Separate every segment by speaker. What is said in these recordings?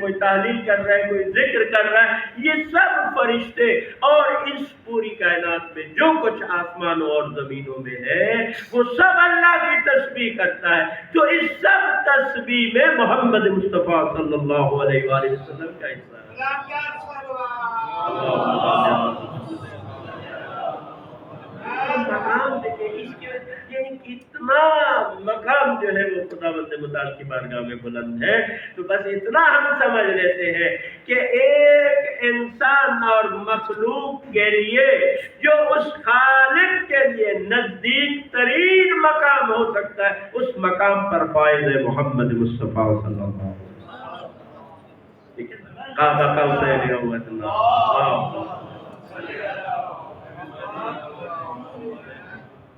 Speaker 1: کوئی تحلیل کر رہا ہے، کوئی ذکر کر رہا ہے، یہ سب فرشتے اور اس پوری کائنات میں جو کچھ آسمانوں اور زمینوں میں ہے وہ سب اللہ کی تسبیح کرتا ہے. تو اس سب تسبیح میں محمد مصطفیٰ صلی اللہ علیہ وآلہ وسلم کا حصہ ہے. مقام دیکھیں، اس کے یعنی اتنا مقام جو ہے وہ خداوند متعال کی بارگاہ میں بلند ہے. تو بس اتنا ہم سمجھ لیتے ہیں کہ ایک انسان اور مخلوق کے لیے جو اس خالق کے لیے نزدیک ترین مقام ہو سکتا ہے، اس مقام پر فائز محمد مصطفیٰ صلی اللہ علیہ وسلم. ٹھیک ہے، قاب قوسین او ادنیٰ.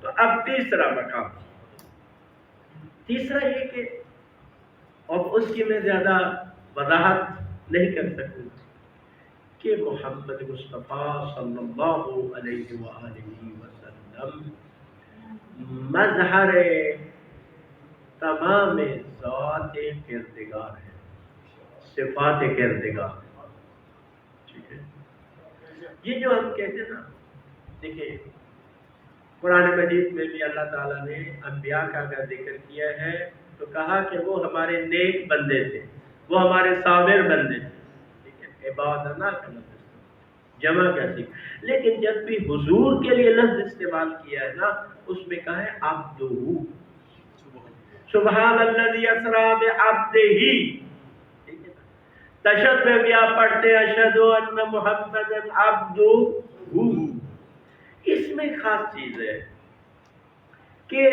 Speaker 1: تو اب تیسرا مقام، تیسرا یہ کہ اب اس کی میں زیادہ وضاحت نہیں کر سکوں کہ محمد مصطفیٰ صلی اللہ علیہ وآلہ وسلم مظہر تمام ذات کردگار ہے، صفات کردگار. ٹھیک ہے، یہ جو ہم کہتے ہیں نا، دیکھیں قرآن مجید میں بھی اللہ تعالیٰ نے انبیاء کا اگر ذکر کیا ہے تو کہا کہ وہ ہمارے نیک بندے تھے، وہ ہمارے صابر بندے تھے. ٹھیک ہے، عبادنا کا لفظ جمع کا ذکر، لیکن جب بھی حضور کے لیے لفظ استعمال کیا ہے نا، اس میں کہا ہے عبدہ، سبحان الذی اسری بعبدہ. تشہد میں بھی آپ پڑھتے ہیں اشہد ان محمدً عبدہ. اس میں خاص چیز ہے کہ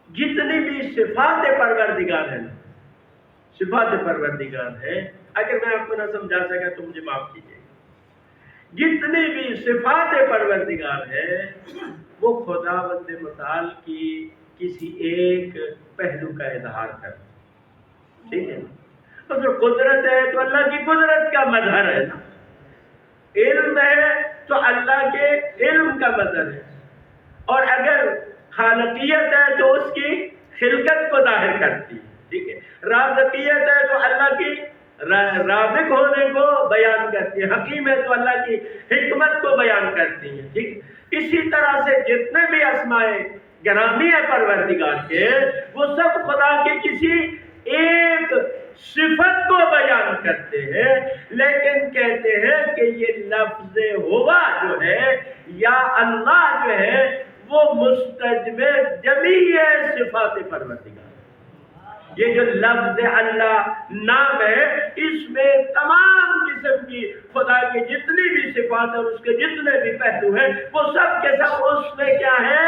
Speaker 1: جتنی بھی صفات پروردگار ہیں، صفات پروردگار ہے، اگر میں آپ کو نہ سمجھا سکا تو مجھے معاف کیجیے. جتنی بھی صفات پروردگار ہے وہ خداوند متعال کی کسی ایک پہلو کا اظہار کرتا. ٹھیک ہے، تو جو قدرت ہے تو اللہ کی قدرت کا مظہر ہے نا، علم ہے تو اللہ کے علم کا مظہر ہے، اور اگر خالقیت ہے تو اس کی خلقت کو ظاہر کرتی ہے. ٹھیک ہے، رازقیت ہے تو اللہ کی رازق ہونے کو بیان کرتی ہے، حکیم ہے تو اللہ کی حکمت کو بیان کرتی ہے. ٹھیک، اسی طرح سے جتنے بھی اسماء گرامی ہے پروردگار کے، وہ سب خدا کے کسی ایک صفت کو بیان کرتے ہیں، لیکن کہتے ہیں کہ یہ لفظ ہوا جو ہے یا اللہ جو ہے وہ مستجمع جمیع صفات پروردگار. یہ جو لفظ اللہ نام ہے، اس میں تمام قسم کی خدا کے جتنی بھی صفات اور اس کے جتنے بھی پہلو ہیں وہ سب کے سب اس میں کیا ہے؟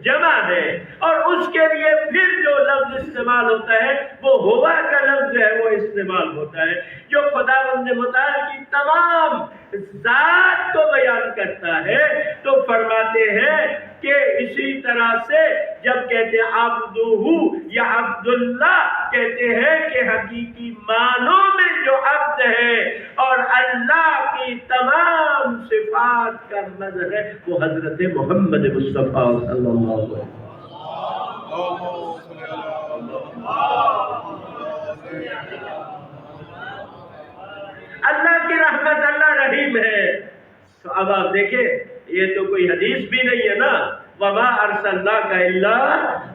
Speaker 1: جمع ہے. اور اس کے لیے پھر جو لفظ استعمال ہوتا ہے وہ ہوا کا لفظ ہے، وہ استعمال ہوتا ہے جو خداوند متعال کی تمام ذات کو بیان کرتا ہے. تو فرماتے ہیں کہ اسی طرح سے جب کہتے ہیں عبدہ یا عبداللہ، کہتے ہیں کہ حقیقی معنوں میں جو عبد ہے اور اللہ کی تمام صفات کا مظہر ہے وہ حضرت محمد مصطفیٰ صلی اللہ علیہ وسلم. اللہ کی رحمت، اللہ رحیم ہے. تو اب آپ دیکھیں یہ تو کوئی حدیث بھی نہیں ہے نا، وما ارسلناک الا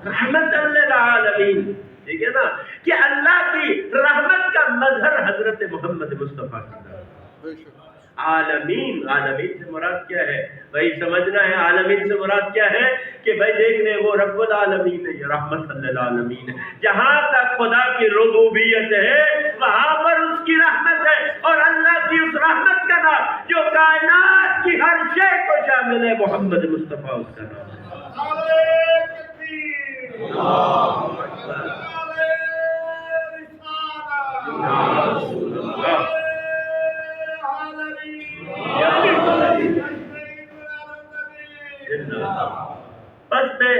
Speaker 1: رحمۃ للعالمین. ٹھیک ہے نا، کہ اللہ کی رحمت کا مظہر حضرت محمد مصطفیٰ کی. عالمین، عالمین سے مراد کیا ہے بھائی؟ سمجھنا ہے عالمین سے مراد کیا ہے کہ بھائی دیکھ لیں وہ رب العالمین ہے، یہ رحمت للعالمین ہے. جہاں تک خدا کی ربوبیت ہے وہاں پر اس کی رحمت ہے، اور اللہ کی اس رحمت کا نام جو کائنات کی ہر شے کو شامل ہے، محمد مصطفیٰ اس کا نام ہے. بس میں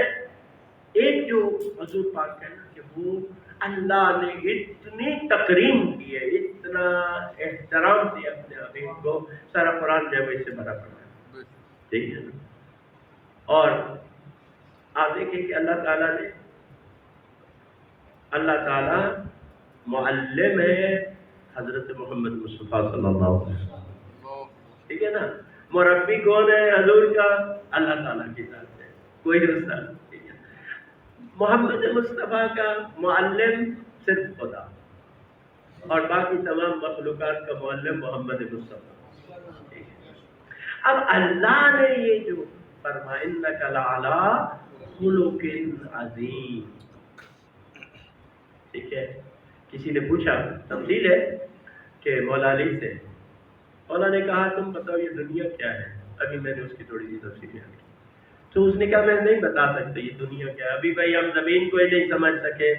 Speaker 1: ایک جو حضور پاک کہنا کہ وہ اللہ نے اتنی تکریم کی ہے، اتنا احترام دیا اپنے حبیب کو، سارا قرآن جو ہے سے بڑا پڑا ہے. ٹھیک ہے نا، اور آپ دیکھیں کہ اللہ تعالیٰ معلم ہے، حضرت محمد مصطفیٰ صلی اللہ علیہ وسلم. ٹھیک ہے نا. مربی کون ہے حضور کا؟ اللہ تعالیٰ کی ذات ہے، کوئی دوسرا. ٹھیک ہے. محمد مصطفیٰ کا معلم صرف خدا، اور باقی تمام مخلوقات کا معلم محمد مصطفیٰ. ٹھیک ہے. اب اللہ نے یہ جو فرمایا انک لعلی خلق عظیم. ٹھیک ہے. کسی نے پوچھا، تفصیل ہے کہ مولا علی سے، مولا نے کہا تم بتاؤ یہ دنیا کیا ہے. ابھی میں نے اس کی تھوڑی سی تفصیل کی تو اس نے کہا میں نہیں بتا سکتا یہ دنیا کیا ہے. ابھی بھائی ہم زمین کو ہی نہیں سمجھ سکے،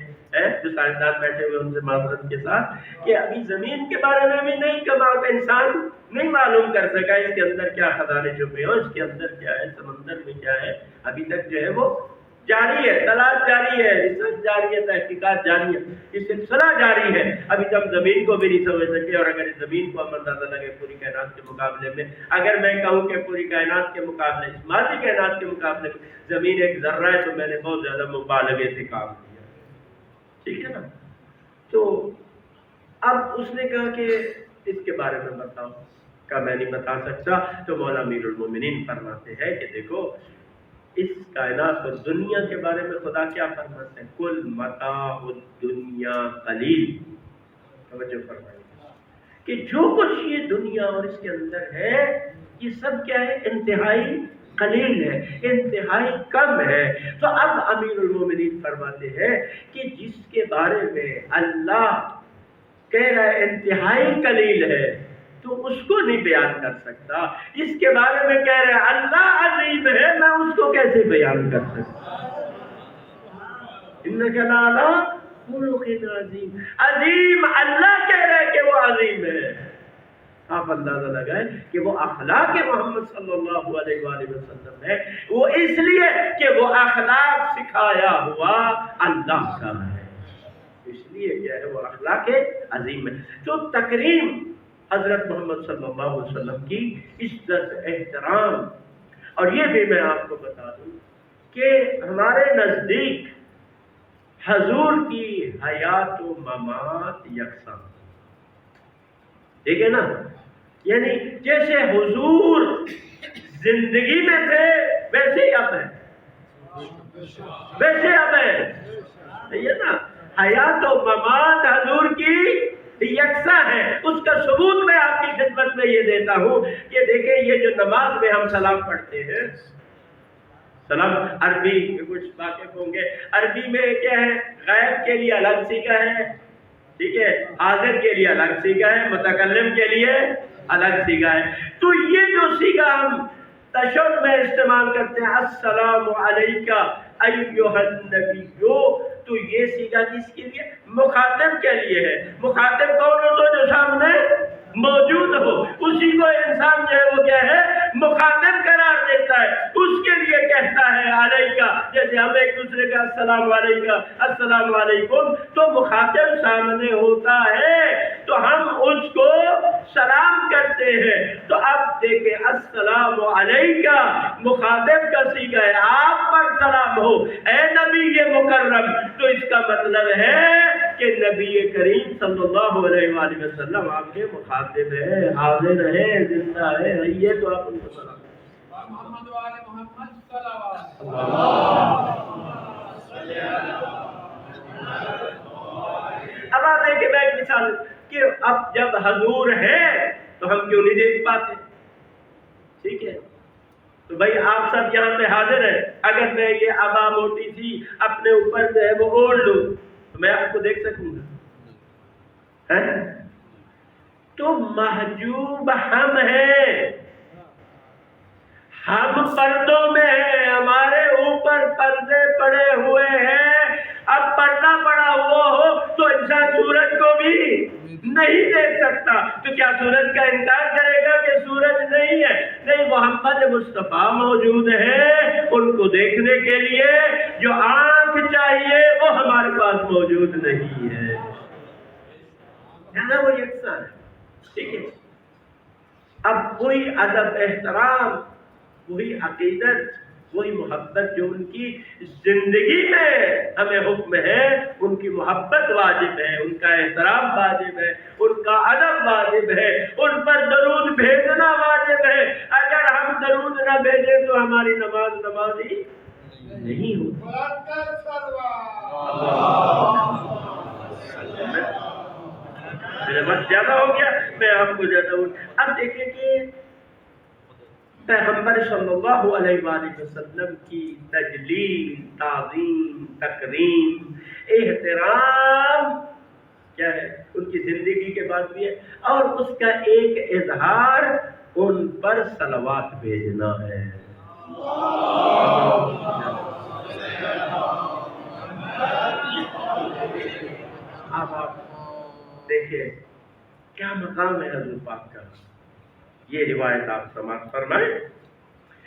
Speaker 1: جو سائنسدان بیٹھے ہوئے ان سے معذرت کے ساتھ کہ ابھی زمین کے بارے میں بھی نہیں کما انسان نہیں معلوم کر سکا اس کے اندر کیا خزانے چھپے ہوں، اس کے اندر کیا ہے، سمندر میں کیا ہے. ابھی تک جو ہے وہ جاری ہے، تلاش جاری ہے، ریسرچ جاری ہے، تحقیقات جاری ہے، یہ سلسلہ جاری ہے. ابھی تک زمین کو بھی نہیں سمجھ سکے. اور اگر زمین کو ہم اندازہ لگے پوری کائنات کے مقابلے میں، اگر میں کہوں کہ پوری کائنات کے مقابلے، اس مادی کائنات کے مقابلے میں زمین ایک ذرہ ہے، تو میں نے بہت زیادہ مبالغے سے کام کیا. ٹھیک ہے نا. تو اب اس نے کہا کہ اس کے بارے میں بتاؤ. کہا میں نہیں بتا سکتا. تو مولا امیر المومنین فرماتے ہیں کہ دیکھو اس کائنات اور دنیا کے بارے میں خدا کیا فرماتے ہیں؟ کل متاع الدنیا قلیل. توجہ فرمائیے کہ جو کچھ یہ دنیا اور اس کے اندر ہے یہ سب کیا ہے؟ انتہائی قلیل ہے، انتہائی کم ہے. تو اب امیر المومنین فرماتے ہیں کہ جس کے بارے میں اللہ کہہ رہا ہے انتہائی قلیل ہے تو اس کو نہیں بیان کر سکتا. اس کے بارے میں کہہ رہے ہیں اللہ عظیم ہے، میں اس کو کیسے بیان کر سکتا؟ انک لعلی خلق عظیم. عظیم اللہ کہہ رہے ہیں کہ وہ عظیم ہے. آپ اندازہ لگائیں کہ وہ اخلاق محمد صلی اللہ علیہ وآلہ وسلم ہے. وہ اس لیے کہ وہ اخلاق سکھایا ہوا اللہ کا ہے، اس لیے کیا ہے وہ اخلاق عظیم ہے. تو تکریم حضرت محمد صلی اللہ علیہ وسلم کی عزت احترام. اور یہ بھی میں آپ کو بتا دوں کہ ہمارے نزدیک حضور کی حیات و ممات یکساں. ٹھیک ہے نا. یعنی جیسے حضور زندگی میں تھے ویسے ہی اب ہیں، ویسے اب ہیں. ہے نا. حیات و ممات حضور کی یکساں ہے. اس کا ثبوت میں آپ کی خدمت میں یہ دیتا ہوں کہ دیکھیں یہ جو نماز میں ہم سلام پڑھتے ہیں، سلام عربی کچھ واقف ہوں گے، عربی میں کیا ہے؟ غائب کے لیے الگ سیگا ہے، ٹھیک ہے، حاضر کے لیے الگ سیگا ہے، متکلم کے لیے الگ سیگا ہے. تو یہ جو سیگا ہم تشہد میں استعمال کرتے ہیں السلام علیکہ ایھا النبی، تو یہ سیگا کس کے لیے؟ مخاطب کے لیے ہے. مخاطب کون ہو؟ تو جو سامنے موجود ہو، اسی کو انسان جو ہے وہ کیا ہے؟ مخاطب قرار دیتا ہے. اس کے لیے کہتا ہے علیکہ. جیسے ہم ایک دوسرے کا السلام علیکہ، السلام علیکم، تو مخاطب سامنے ہوتا ہے تو ہم اس کو سلام کرتے ہیں. تو اب دیکھیں السلام علیکہ مخاطب کا صیغہ ہے، آپ پر سلام ہو اے نبی مکرم. تو اس کا مطلب ہے کہ نبی کریم صلی اللہ علیہ وآلہ وسلم آپ کے مخاطب ہے، حاضر ہے، زندہ ہے. یہ تو آپ ان کو سلام
Speaker 2: محمد وعلی محمد صلوات.
Speaker 1: اب آپ دیکھیں میں ایک مثال کہ اب جب حضور ہے تو ہم کیوں نہیں دیکھ پاتے؟ ٹھیک ہے. تو بھائی آپ سب یہاں پہ حاضر ہیں، اگر میں یہ عبا موٹی سی اپنے اوپر جو ہے وہ اوڑھ لوں تو میں آپ کو دیکھ سکوں گا؟ تو محجوب ہم ہیں، ہم پردوں میں ہیں، ہمارے اوپر پردے پڑے ہوئے ہیں. اب پردہ پڑا ہوا ہو تو انسان سورج کو بھی نہیں دیکھ سکتا. تو کیا سورج کا انکار کرے گا کہ سورج نہیں ہے؟ نہیں، محمد مصطفیٰ موجود ہے ان کو دیکھنے کے لیے. جو آنکھ چاہیے وہ ہمارے پاس موجود نہیں ہے. وہ یکساں ہے. ٹھیک ہے. اب وہی ادب احترام، وہی عقیدت وہی محبت جو ان کی زندگی میں ہمیں حکم ہے، ان کی محبت واجب ہے، ان کا احترام واجب ہے، ان کا ادب واجب ہے، ان پر درود بھیجنا واجب ہے۔ اگر ہم درود نہ بھیجیں تو ہماری نماز ہی نہیں ہوتی۔ میرا وقت زیادہ ہو گیا، میں آپ کو زیادہ ہوں۔ اب دیکھیں کہ پیغمبر صلی اللہ علیہ وآلہ وسلم کی تجلیل، تعظیم، تکریم، احترام کیا ہے، ان کی زندگی کے بعد بھی ہے، اور اس کا ایک اظہار ان پر صلوات بھیجنا ہے۔ اب آپ دیکھیں کیا مقام ہے حضور پاک کا، یہ روایت آپ سماعت فرمائیں۔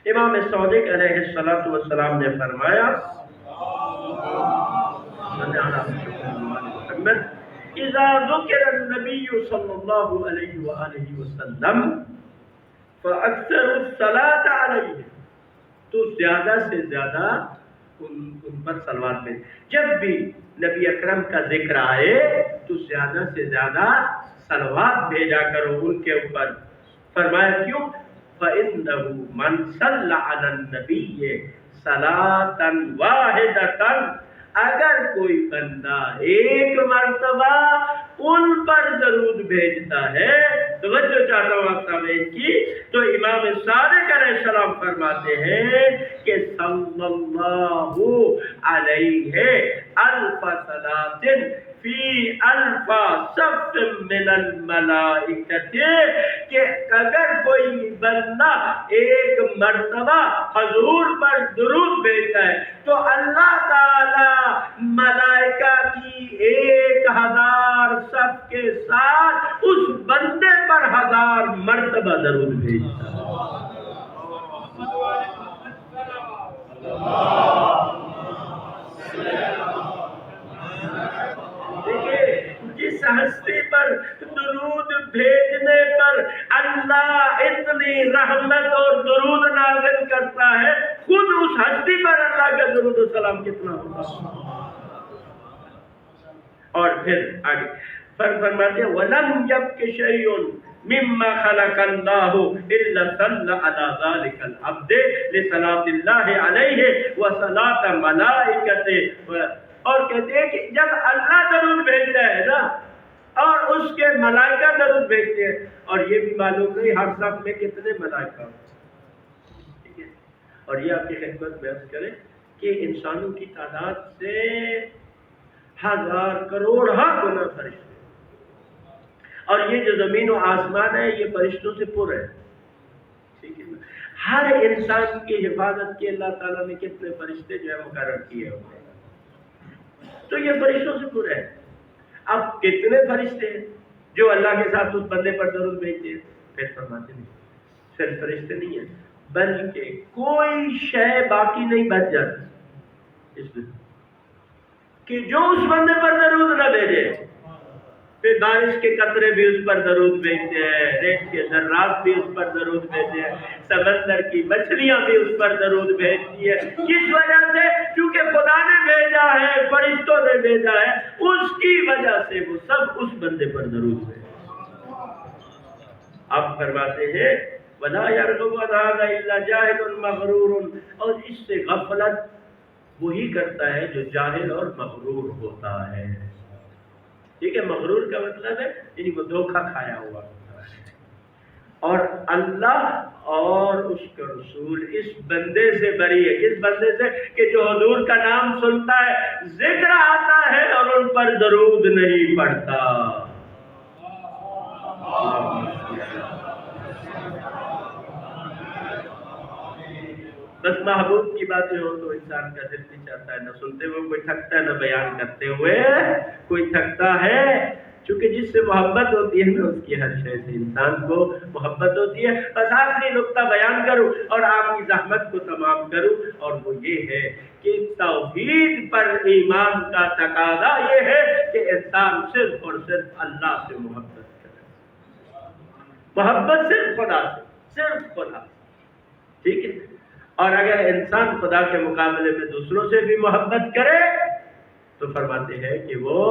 Speaker 1: امام صادق علیہ السلام نے فرمایا اذا ذکر النبی صلی اللہ علیہ وآلہ وسلم فاکثر الصلاۃ علیہ، تو زیادہ سے زیادہ ان پر صلوات بھیج۔ جب بھی نبی اکرم کا ذکر آئے تو زیادہ سے زیادہ صلوات بھیجا کرو ان کے اوپر۔ فرمایا کیوں؟ فَإِنَّهُ مَنْ صَلَّ عَلَى النَّبِيِّ صَلَاةً وَاحِدَةً، اگر کوئی بندہ ایک مرتبہ ان پر درود بھیجتا ہے، توجہ چاہتا ہوں آپ سامعین کی، تو امام صادق علیہ السلام فرماتے ہیں کہ صلی اللہ علیہ الف صلاۃ فی الف صف من الملائکۃ، کہ اگر کوئی بندہ ایک مرتبہ حضور پر درود بھیجتا ہے تو اللہ تعالی ملائکہ کی 1000 صف کے ساتھ اس بندے پر 1000 مرتبہ درود بھیجتا ہے۔ جس ہستی پر درود بھیجنے پر اللہ اتنی رحمت اور درود نازل کرتا ہے، خود اس ہستی پر اللہ کا درود و سلام کتنا ہوگا۔ اور پھر آگے فرماتے ہیں وَلَمْ يَبْكِ شَيْءٌ مِمَّا خَلَقَ اللَّهُ إِلَّا صَلَّ عَلَى ذَلِكَ الْعَبْدِ لِصَلَاةِ اللَّهِ عَلَيْهِ وَصَلَاةَ مَلَائِكَتِهِ۔ اور کہتے ہیں کہ جب اللہ درود بھیجتا ہے نا اور اس کے ملائکہ درود بھیجتے ہیں، اور یہ بھی معلوم نہیں ہر صف میں کتنے ملائکہ، ٹھیک ہے، اور یہ آپ کی خدمت میں عرض کریں کہ انسانوں کی تعداد سے 1000 کروڑ گنا فرشتے، اور یہ جو زمین و آسمان ہے یہ فرشتوں سے پر ہے، ٹھیک ہے۔ ہر انسان کی حفاظت کے اللہ تعالیٰ نے کتنے فرشتے جو ہے مقرر کیے ہوئے ہیں، تو یہ فرشتوں سے پر ہے۔ اب کتنے فرشتے ہیں جو اللہ کے ساتھ اس بندے پر درود بھیجتے ہیں؟ پھر فرماتے ہیں صرف فرشتے نہیں ہیں بلکہ کوئی شے باقی نہیں بچ جاتی، اس لیے کہ جو اس بندے پر درود نہ بھیجے، پھر بارش کے قطرے بھی اس پر درود بھیجتے ہیں، ریت کے ذرات بھی اس پر درود بھیجتے ہیں، سمندر کی مچھلیاں بھی اس پر درود بھیجتی ہے۔ کس وجہ سے؟ کیونکہ خدا نے بھیجا ہے، فرشتوں نے بھیجا ہے، اس کی وجہ سے وہ سب اس بندے پر درود بھیجتے ہیں۔ آپ فرماتے ہیں وَلَا يَرْغَبُ عَنْ هَذَا إِلَّا جَاهِلٌ مَغْرُورٌ، اور اس سے غفلت وہی کرتا ہے جو جاہل اور مغرور ہوتا ہے، ٹھیک ہے۔ مغرور کا مطلب ہے یعنی وہ دھوکہ کھایا ہوا ہوتا ہے، اور اللہ اور اس کا رسول اس بندے سے بری ہے۔ کس بندے سے؟ کہ جو حضور کا نام سنتا ہے، ذکر آتا ہے اور ان پر درود نہیں پڑتا۔ بس محبوب کی باتیں ہو تو انسان کا دل نہیں چاہتا ہے، نہ سنتے ہوئے کوئی تھکتا ہے، نہ بیان کرتے ہوئے کوئی تھکتا ہے، چونکہ جس سے محبت ہوتی ہے نا اس کی ہر شے سے انسان کو محبت ہوتی ہے۔ بس آخری نقطہ بیان کروں اور آپ کی زحمت کو تمام کروں، اور وہ یہ ہے کہ توحید پر ایمان کا تقاضا یہ ہے کہ انسان صرف اور صرف اللہ سے محبت کرے، محبت صرف خدا سے، صرف خدا سے، ٹھیک ہے۔ اور اگر انسان خدا کے مقابلے میں دوسروں سے بھی محبت کرے تو فرماتے ہیں کہ وہ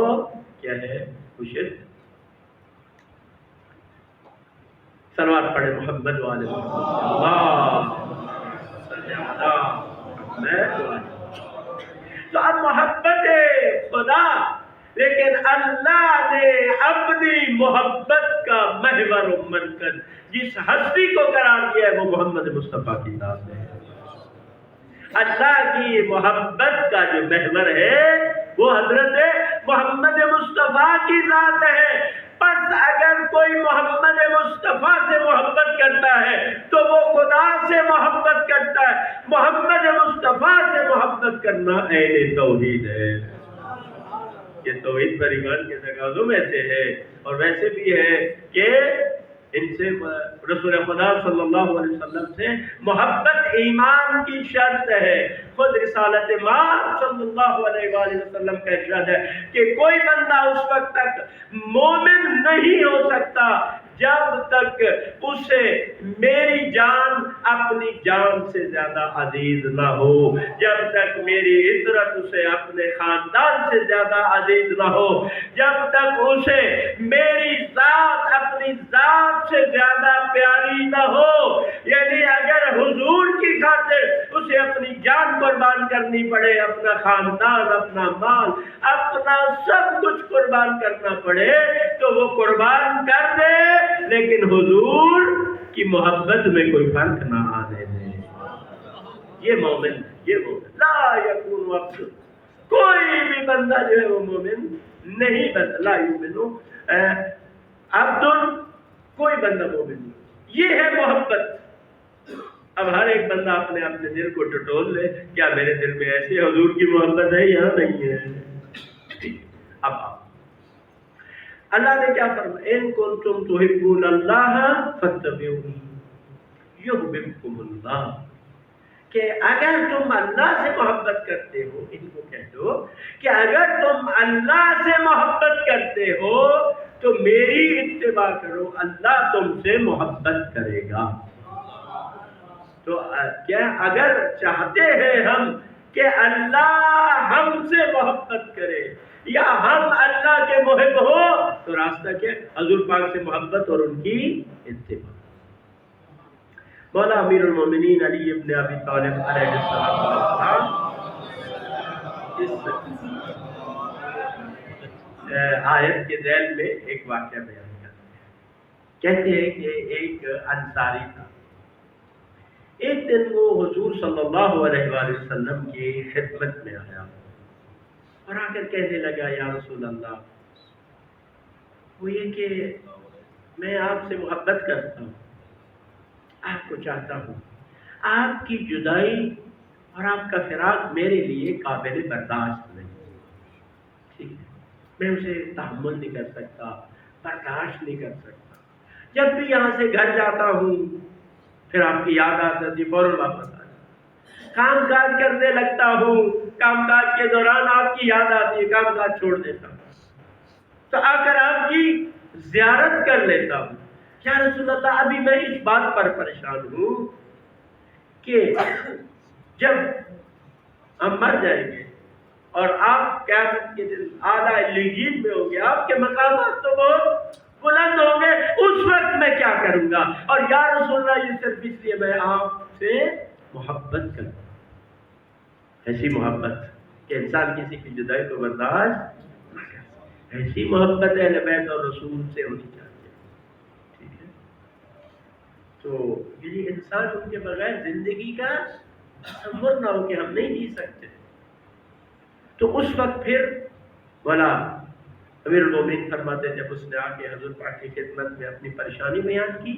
Speaker 1: کیا ہے؟ وہ شرک۔ صلوات پڑھے محمد والے تو اب محبت خدا، لیکن اللہ نے اپنی محبت کا محور و مرکز جس ہستی کو قرار دیا ہے وہ محمد مصطفیٰ کی ذات ہے۔ اللہ کی محبت کا جو محور ہے وہ حضرت محمد مصطفیٰ کی ذات ہے۔ بس اگر کوئی محمد مصطفیٰ سے محبت کرتا ہے تو وہ خدا سے محبت کرتا ہے۔ محمد مصطفیٰ سے محبت کرنا اہل توحید ہے۔ یہ توحید پر ایمان کے تقاضوں میں سے ہے، اور ویسے بھی ہے کہ ان سے رسول خدا صلی اللہ علیہ وسلم سے محبت ایمان کی شرط ہے۔ خود رسالت مآب صلی اللہ علیہ وآلہ وسلم کا ارشاد ہے کہ کوئی بندہ اس وقت تک مومن نہیں ہو سکتا جب تک اسے میری جان اپنی جان سے زیادہ عزیز نہ ہو، جب تک میری عطرت اسے اپنے خاندان سے زیادہ عزیز نہ ہو، جب تک اسے میری ذات اپنی ذات سے زیادہ پیاری نہ ہو۔ یعنی اگر حضور کی خاطر اسے اپنی جان قربان کرنی پڑے، اپنا خاندان، اپنا مال، اپنا سب کچھ قربان کرنا پڑے تو وہ قربان کر دے، لیکن حضور کی محبت میں کوئی فرق نہ آنے دے۔ یہ مومن، یہ مومن لا یکون عبد، کوئی بھی بندہ جو ہے وہ مومن نہیں بنتا۔ لا یؤمن عبد، کوئی بندہ مومن نہیں۔ یہ ہے محبت۔ اب ہر ایک بندہ اپنے اپنے دل کو ٹٹول لے، کیا میرے دل میں ایسی حضور کی محبت ہے یا نہیں ہے؟ اب اللہ نے کیا فرمایا؟ ان کنتم تحبون اللہ فاتبعونی یحببکم اللہ، کہ اگر تم اللہ سے محبت کرتے ہو، ان کو کہہ دو کہ اگر تم اللہ سے محبت کرتے ہو تو میری اتباع کرو، اللہ تم سے محبت کرے گا۔ تو کیا اگر چاہتے ہیں ہم کہ اللہ ہم سے محبت کرے یا ہم اللہ کے محب ہو تو راستہ کیا؟ حضور پاک سے محبت اور ان کی اتباع۔ مولا امیر المومنین علی ابن ابی طالب علیہ السلام اس آیت کے ذیل میں ایک واقعہ بیان کرتے ہیں۔ کہتے ہیں کہ ایک انصاری تھا، ایک دن وہ حضور صلی اللہ علیہ وآلہ وسلم کی خدمت میں آیا اور آ کر کہنے لگا یا رسول اللہ، وہ یہ کہ میں آپ سے محبت کرتا ہوں، آپ کو چاہتا ہوں، آپ کی جدائی اور آپ کا فراق میرے لیے قابل برداشت نہیں، ٹھیک ہے، میں اسے تحمل نہیں کر سکتا، برداشت نہیں کر سکتا۔ جب بھی یہاں سے گھر جاتا ہوں پھر آپ کی یاد آتی، فوراً واپس آ جاتا، کام کاج کرنے لگتا ہوں، کام کاج کے دوران آپ کی یاد آتی ہے، کام کاج چھوڑ دیتا ہوں تو آ کر آپ کی زیارت کر لیتا ہوں۔ یا رسول اللہ، ابھی میں اس بات پر پریشان ہوں کہ جب ہم مر جائیں گے اور آپ قیامت کے دن اعلیٰ علیین میں ہوں گے، آپ کے مقامات تو بہت بلند ہوں گے، اس وقت میں کیا کروں گا؟ اور یا رسول اللہ، یہ صرف اس لیے میں آپ سے محبت کرتا ہوں، ایسی محبت کہ انسان کسی کی جدائی کو برداشت نہ کر سکے، ایسی محبت اہل بیت اور رسول سے ہونی چاہیے، ٹھیک ہے؟ تو یہ انسان ان کے بغیر زندگی کا تصور نہ ہو کہ ہم نہیں جی سکتے، تو اس وقت پھر مولا امیر المومنین فرماتے ہیں جب اس نے آ کے حضور پاک کی خدمت میں اپنی پریشانی بیان کی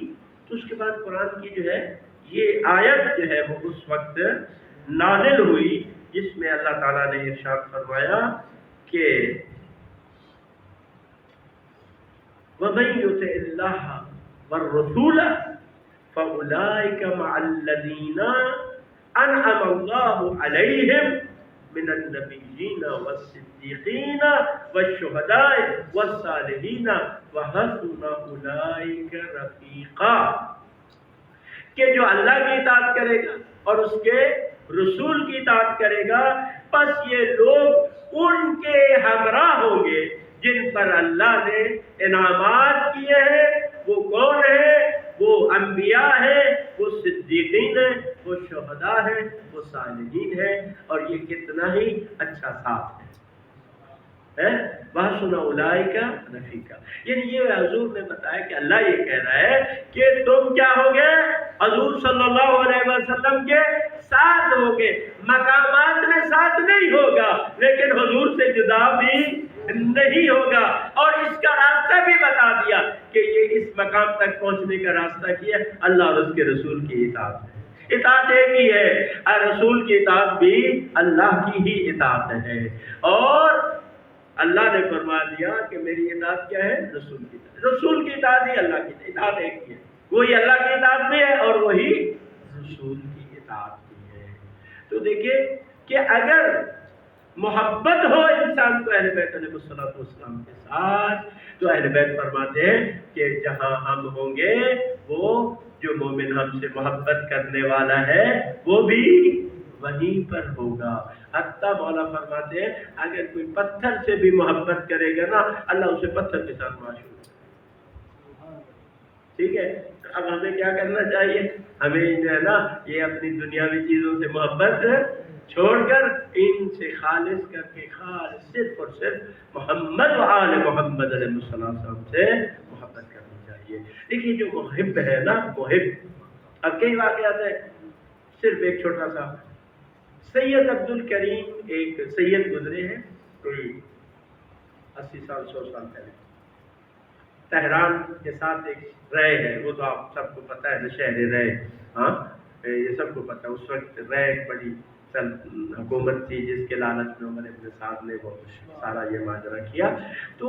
Speaker 1: تو اس کے بعد قرآن کی جو ہے یہ آیت جو ہے وہ اس وقت نازل ہوئی جس میں اللہ تعالیٰ نے ارشاد فرمایا کہ وَمَن يُطِعِ اللَّهَ وَالرَّسُولَ فَأُولَٰئِكَ مَعَ الَّذِينَ أَنْعَمَ اللَّهُ عَلَيْهِمْ من النبیین والصدیقین والشہداء والصالحین وحسن اولئک رفیقا، کہ جو اللہ کی اطاعت کرے گا اور اس کے رسول کی اطاعت کرے گا، پس یہ لوگ ان کے ہمراہ ہوں گے جن پر اللہ نے انعامات کیے ہیں۔ وہ کون ہیں؟ وہ انبیاء ہیں، وہ صدیقین ہیں، وہ شہداء ہیں، وہ صالحین ہیں، اور یہ کتنا ہی اچھا ساتھ ہے۔ وَحَسُنَ أُولَٰئِكَ رَفِیقًا، یعنی یہ حضور نے بتایا کہ اللہ یہ کہہ رہا ہے کہ تم کیا ہوگے؟ حضور صلی اللہ علیہ وسلم کے ساتھ ہوگے۔ مقامات میں ساتھ نہیں ہوگا، لیکن حضور سے جدا بھی نہیں ہوگا، اور اس کا راستہ بھی بتا دیا کہ یہ اس مقام تک پہنچنے کا راستہ کیا اللہ اور اس کے رسول کی اطاعت ہے۔ اطاعت ایک ہی ہے، اور رسول کی اطاعت بھی اللہ کی ہی اطاعت ہے، اور اللہ نے فرما دیا کہ میری اطاعت کیا ہے؟ رسول کی اطاعت۔ رسول کی اطاعت ہی اللہ کی اطاعت ایک ہی ہے، وہی اللہ کی اطاعت بھی ہے اور وہی رسول کی اطاعت بھی ہے۔ تو دیکھیں کہ اگر محبت ہو انسان کو اہل بیت علیہ السلام کے ساتھ، تو اہل بیت فرماتے ہیں کہ جہاں ہم ہوں گے وہ جو مومن ہم سے محبت کرنے والا ہے وہ بھی وہیں پر ہوگا۔ حتیٰ مولا فرماتے ہیں اگر کوئی پتھر سے بھی محبت کرے گا نا، اللہ اسے پتھر کے ساتھ معاشور کرے۔ ٹھیک ہے، اب ہمیں کیا کرنا چاہیے؟ ہمیں جو ہے نا یہ اپنی دنیاوی چیزوں سے محبت چھوڑ کر ان سے خالص کر کے خالص صرف اور صرف محمد و آل محمد علیہ السلام سے محبت کرنی چاہیے۔ دیکھیے جو محب ہے نا، محب، اب کئی واقعات ہیں، صرف ایک چھوٹا سا، سید عبد الکریم ایک سید گزرے ہیں کوئی 80 سال 100 سال پہلے، تہران کے ساتھ ایک رے ہے، وہ تو آپ سب کو پتہ ہے، شہر رے، ہاں یہ سب کو پتہ ہے۔ اس وقت رے ایک بڑی حکومت تھی جس کے لالچ میں عمر ابن سعد نے وہ سارا یہ ماجرا کیا، تو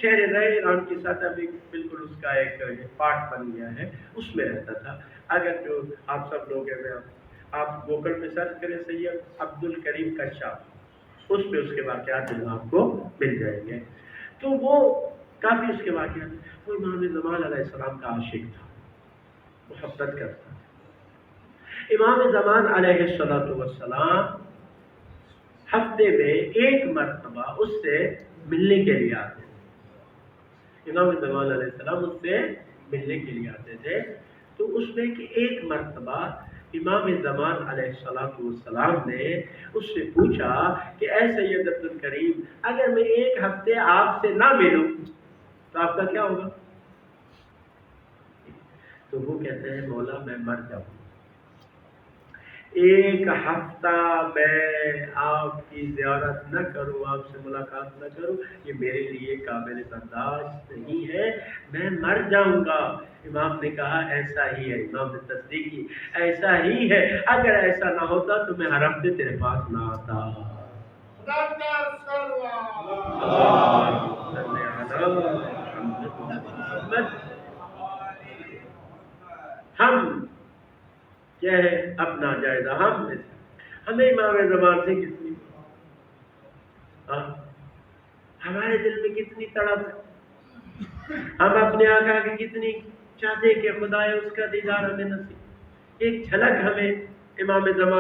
Speaker 1: شہر رے ایران کی سطح بھی بالکل اس کا ایک پارٹ بن گیا ہے، اس میں رہتا تھا۔ اگر جو آپ سب لوگ ہیں، آپ گوگل پہ سرچ کریں سید عبد الکریم کشاف، اس پہ اس کے واقعات جو آپ کو مل جائیں گے۔ تو وہ کافی اس کے واقعات، وہ امام زمان علیہ السلام کا عاشق تھا، محبت کرتا تھا۔ امام زمان علیہ السلام ہفتے میں ایک مرتبہ اس سے ملنے کے لیے آتے تھے۔ امام زمان علیہ السلام اس سے ملنے کے لیے آتے تھے، تو اس میں کہ ایک مرتبہ امام زمان علیہ السلام نے اس سے پوچھا کہ اے سید عبد الکریم، اگر میں ایک ہفتے آپ سے نہ ملوں تو آپ کا کیا ہوگا؟ تو وہ کہتے ہیں مولا میں مر جاؤں، ایک ہفتہ میں آپ کی زیارت نہ کروں، آپ سے ملاقات نہ کروں، یہ میرے لیے قابل برداشت نہیں ہے، میں مر جاؤں گا۔ امام نے کہا ایسا ہی ہے، امام نے تصدیق کی، ایسا ہی ہے، اگر ایسا نہ ہوتا تو میں ہر ہفتے تیرے پاس نہ آتا۔ ہم کیا ہے اپنا جائزہ، ہمیں امام زمان سے کتنی، ہمارے دل میں کتنی تڑپ ہے، ہم اپنے آقا کی کتنی چاہتے کہ خدائے اس کا دیدار ہمیں نصیب، ایک جھلک ہمیں امام زمان